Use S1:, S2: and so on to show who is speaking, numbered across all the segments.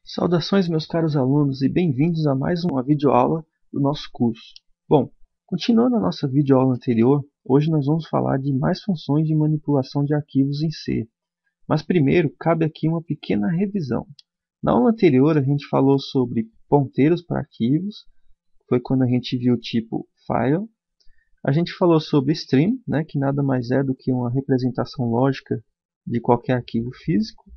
S1: Saudações, meus caros alunos, e bem-vindos a mais uma videoaula do nosso curso. Bom, continuando a nossa videoaula anterior, hoje nós vamos falar de mais funções de manipulação de arquivos em C. Mas primeiro, cabe aqui uma pequena revisão. Na aula anterior, a gente falou sobre ponteiros para arquivos, foi quando a gente viu o tipo file. A gente falou sobre stream, que nada mais é do que uma representação lógica de qualquer arquivo físico.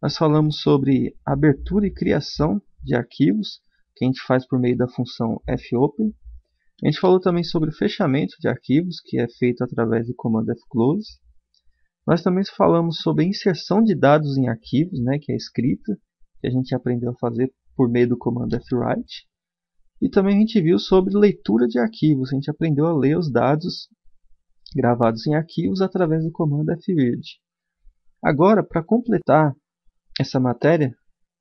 S1: Nós falamos sobre abertura e criação de arquivos, que a gente faz por meio da função fopen. A gente falou também sobre o fechamento de arquivos, que é feito através do comando fclose. Nós também falamos sobre a inserção de dados em arquivos, que é a escrita, que a gente aprendeu a fazer por meio do comando fwrite. E também a gente viu sobre leitura de arquivos, a gente aprendeu a ler os dados gravados em arquivos através do comando fread. Agora, para completar essa matéria,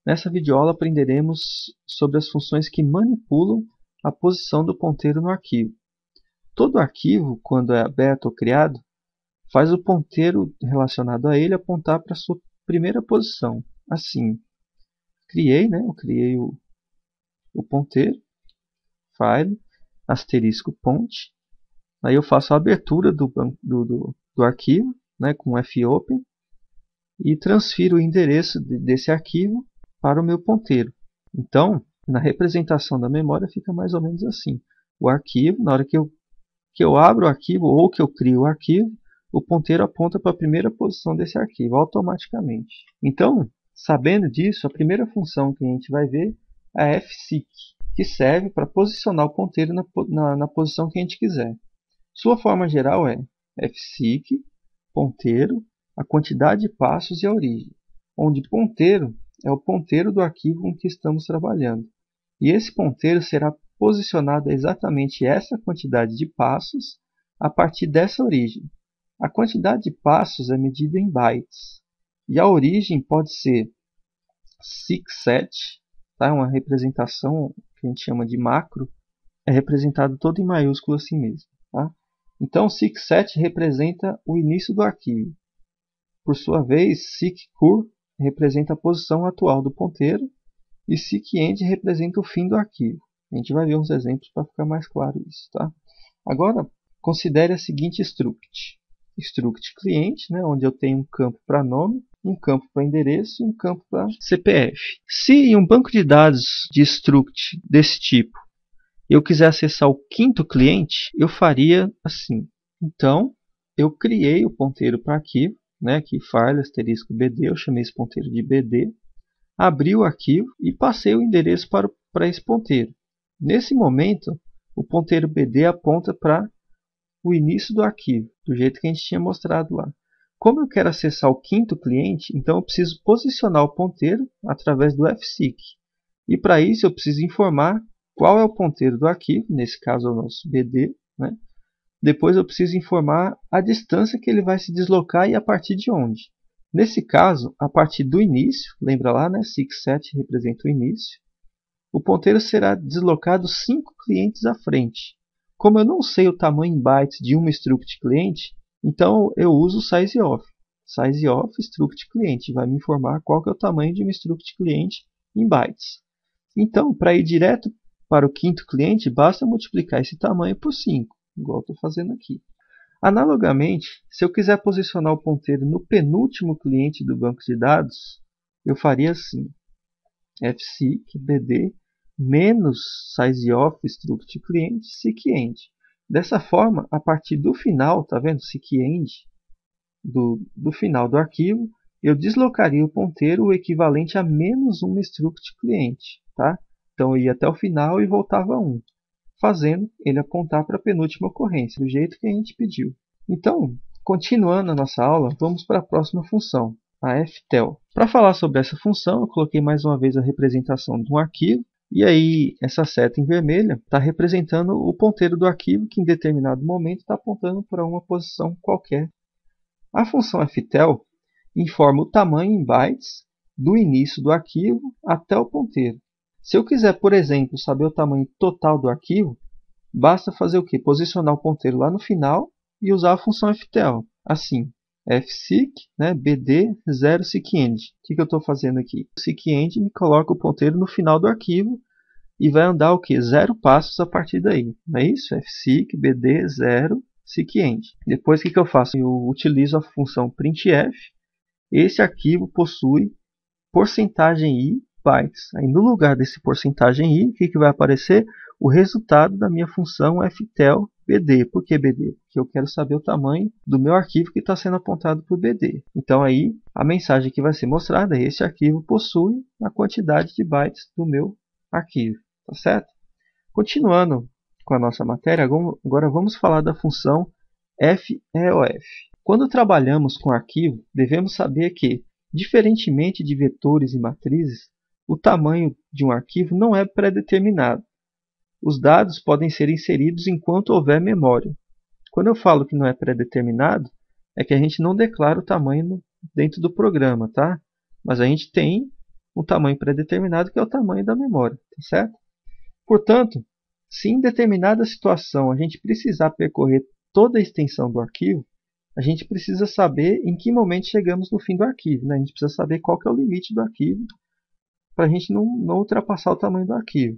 S1: nessa videoaula aprenderemos sobre as funções que manipulam a posição do ponteiro no arquivo. Todo arquivo, quando é aberto ou criado, faz o ponteiro relacionado a ele apontar para a sua primeira posição. Assim, eu criei o ponteiro, file, asterisco ponte, aí eu faço a abertura do arquivo, com fopen, e transfiro o endereço desse arquivo para o meu ponteiro. Então, na representação da memória fica mais ou menos assim. O arquivo, na hora que eu abro o arquivo ou que eu crio o arquivo, o ponteiro aponta para a primeira posição desse arquivo automaticamente. Então, sabendo disso, a primeira função que a gente vai ver é a fseek, que serve para posicionar o ponteiro na posição que a gente quiser. Sua forma geral é fseek, ponteiro, a quantidade de passos e a origem, onde ponteiro é o ponteiro do arquivo com que estamos trabalhando. E esse ponteiro será posicionado a exatamente essa quantidade de passos a partir dessa origem. A quantidade de passos é medida em bytes, e a origem pode ser seek_set, uma representação que a gente chama de macro, é representado todo em maiúsculo assim mesmo. Então, seek_set representa o início do arquivo. Por sua vez, seek_cur representa a posição atual do ponteiro e seek_end representa o fim do arquivo. A gente vai ver uns exemplos para ficar mais claro isso. Agora, considere a seguinte struct. Struct cliente, onde eu tenho um campo para nome, um campo para endereço e um campo para CPF. Se em um banco de dados de struct desse tipo eu quiser acessar o quinto cliente, eu faria assim. Então, eu criei o ponteiro para arquivo, aqui file asterisco bd, eu chamei esse ponteiro de bd, abri o arquivo e passei o endereço para esse ponteiro. Nesse momento, o ponteiro bd aponta para o início do arquivo, do jeito que a gente tinha mostrado lá. Como eu quero acessar o quinto cliente, então eu preciso posicionar o ponteiro através do fseek. E para isso eu preciso informar qual é o ponteiro do arquivo, nesse caso é o nosso bd, Depois eu preciso informar a distância que ele vai se deslocar e a partir de onde. Nesse caso, a partir do início, lembra lá, seek_set representa o início, o ponteiro será deslocado 5 clientes à frente. Como eu não sei o tamanho em bytes de uma struct cliente, então eu uso o sizeof. Sizeof struct cliente vai me informar qual que é o tamanho de uma struct cliente em bytes. Então, para ir direto para o quinto cliente, basta multiplicar esse tamanho por 5. Igual estou fazendo aqui. Analogamente, se eu quiser posicionar o ponteiro no penúltimo cliente do banco de dados, eu faria assim: fseek bd menos sizeof struct cliente seek_end. Dessa forma, a partir do final, tá vendo? Seek_end, do final do arquivo, eu deslocaria o ponteiro o equivalente a menos uma struct cliente. Então eu ia até o final e voltava a 1. Fazendo ele apontar para a penúltima ocorrência, do jeito que a gente pediu. Então, continuando a nossa aula, vamos para a próxima função, a ftel. Para falar sobre essa função, eu coloquei mais uma vez a representação de um arquivo, e aí essa seta em vermelha está representando o ponteiro do arquivo, que em determinado momento está apontando para uma posição qualquer. A função ftel informa o tamanho em bytes do início do arquivo até o ponteiro. Se eu quiser, por exemplo, saber o tamanho total do arquivo, basta fazer o quê? Posicionar o ponteiro lá no final e usar a função ftel. Assim, fseek, né, bd 0 seekend. O que eu estou fazendo aqui? O seekend me coloca o ponteiro no final do arquivo e vai andar o quê? 0 passos a partir daí. Não é isso? fseek bd 0 seekend. Depois o que eu faço? Eu utilizo a função printf. Esse arquivo possui porcentagem %i bytes. Aí no lugar desse porcentagem %i, o que vai aparecer? O resultado da minha função ftel bd. Por que bd? Porque eu quero saber o tamanho do meu arquivo que está sendo apontado por bd. Então aí a mensagem que vai ser mostrada é: esse arquivo possui a quantidade de bytes do meu arquivo. Tá certo? Continuando com a nossa matéria, agora vamos falar da função feof. Quando trabalhamos com arquivo, devemos saber que, diferentemente de vetores e matrizes, o tamanho de um arquivo não é pré-determinado. Os dados podem ser inseridos enquanto houver memória. Quando eu falo que não é pré-determinado, é que a gente não declara o tamanho dentro do programa, tá? Mas a gente tem um tamanho pré-determinado que é o tamanho da memória, tá certo? Portanto, se em determinada situação a gente precisar percorrer toda a extensão do arquivo, a gente precisa saber em que momento chegamos no fim do arquivo, né? A gente precisa saber qual que é o limite do arquivo para a gente não ultrapassar o tamanho do arquivo.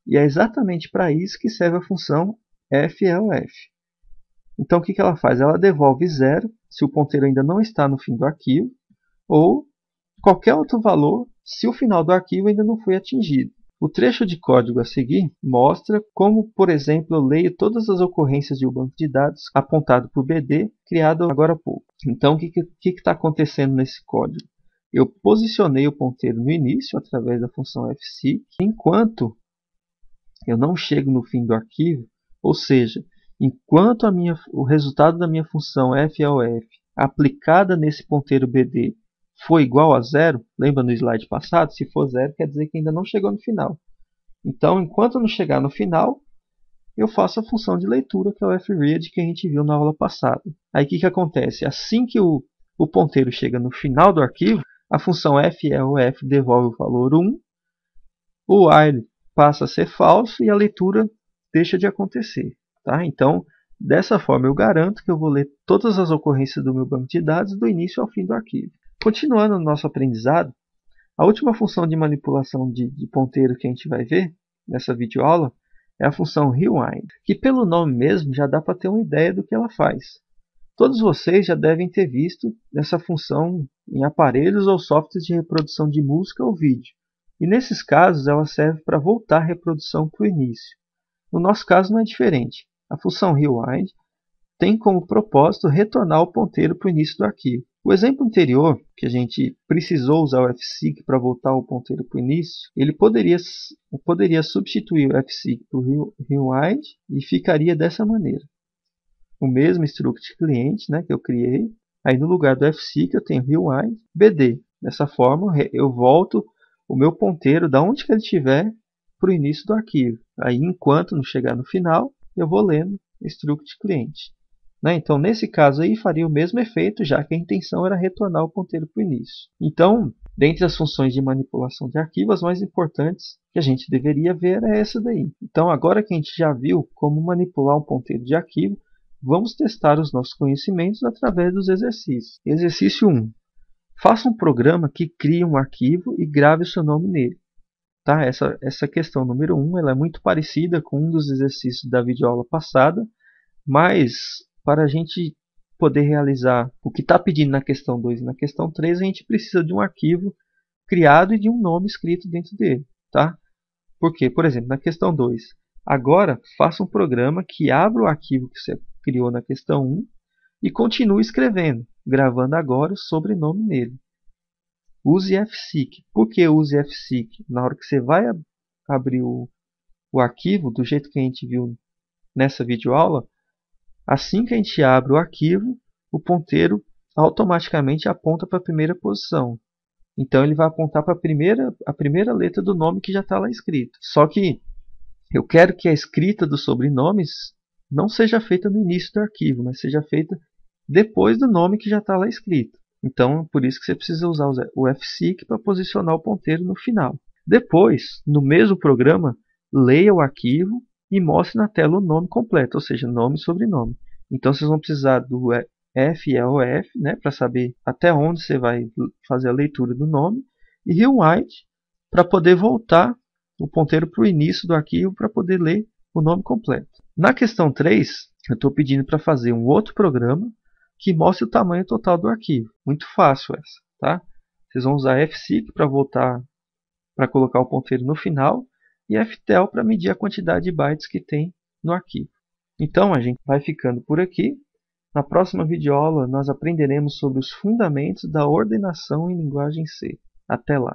S1: E é exatamente para isso que serve a função feof. Então o que ela faz? Ela devolve 0 se o ponteiro ainda não está no fim do arquivo, ou qualquer outro valor se o final do arquivo ainda não foi atingido. O trecho de código a seguir mostra como, por exemplo, eu leio todas as ocorrências de um banco de dados apontado por BD, criado agora há pouco. Então, o que está acontecendo nesse código? Eu posicionei o ponteiro no início, através da função fseek, enquanto eu não chego no fim do arquivo, ou seja, enquanto o resultado da minha função feof aplicada nesse ponteiro BD for igual a 0, lembra no slide passado? Se for 0, quer dizer que ainda não chegou no final. Então, enquanto não chegar no final, eu faço a função de leitura, que é o fread, que a gente viu na aula passada. Aí o que acontece? Assim que o ponteiro chega no final do arquivo, a função feof devolve o valor 1, o while passa a ser falso e a leitura deixa de acontecer. Tá? Então, dessa forma, eu garanto que eu vou ler todas as ocorrências do meu banco de dados do início ao fim do arquivo. Continuando no nosso aprendizado, a última função de manipulação de ponteiro que a gente vai ver nessa videoaula é a função rewind, que pelo nome mesmo já dá para ter uma ideia do que ela faz. Todos vocês já devem ter visto essa função em aparelhos ou softwares de reprodução de música ou vídeo. E nesses casos ela serve para voltar a reprodução para o início. No nosso caso não é diferente. A função rewind tem como propósito retornar o ponteiro para o início do arquivo. O exemplo anterior, que a gente precisou usar o fseek para voltar o ponteiro para o início, ele poderia substituir o fseek por rewind e ficaria dessa maneira. O mesmo struct cliente, né, que eu criei, aí no lugar do fseek eu tenho rewind bd. Dessa forma eu volto o meu ponteiro da onde que ele estiver para o início do arquivo. Aí enquanto não chegar no final, eu vou lendo struct cliente. Então, nesse caso aí, faria o mesmo efeito, já que a intenção era retornar o ponteiro para o início. Então, dentre as funções de manipulação de arquivo, as mais importantes que a gente deveria ver é essa daí. Então, agora que a gente já viu como manipular um ponteiro de arquivo, vamos testar os nossos conhecimentos através dos exercícios. Exercício 1. Faça um programa que crie um arquivo e grave o seu nome nele. Tá? Essa questão número 1 ela é muito parecida com um dos exercícios da videoaula passada, mas para a gente poder realizar o que está pedindo na questão 2 e na questão 3, a gente precisa de um arquivo criado e de um nome escrito dentro dele. Tá? Por quê? Por exemplo, na questão 2, agora faça um programa que abra o arquivo que você criou na questão 1 e continue escrevendo, gravando agora o sobrenome nele. Use fseek. Por que use fseek? Na hora que você vai abrir o arquivo, do jeito que a gente viu nessa videoaula, assim que a gente abre o arquivo, o ponteiro automaticamente aponta para a primeira posição. Então ele vai apontar para a primeira letra do nome que já está lá escrito. Só que eu quero que a escrita dos sobrenomes não seja feita no início do arquivo, mas seja feita depois do nome que já está lá escrito. Então, por isso que você precisa usar o fseek para posicionar o ponteiro no final. Depois, no mesmo programa, leia o arquivo e mostre na tela o nome completo, ou seja, nome e sobrenome. Então vocês vão precisar do FEOF, né, para saber até onde você vai fazer a leitura do nome, e rewind para poder voltar o ponteiro para o início do arquivo para poder ler o nome completo. Na questão 3, eu estou pedindo para fazer um outro programa que mostre o tamanho total do arquivo. Muito fácil essa, tá? Vocês vão usar fseek para voltar para colocar o ponteiro no final e ftel para medir a quantidade de bytes que tem no arquivo. Então a gente vai ficando por aqui. Na próxima videoaula nós aprenderemos sobre os fundamentos da ordenação em linguagem C. Até lá!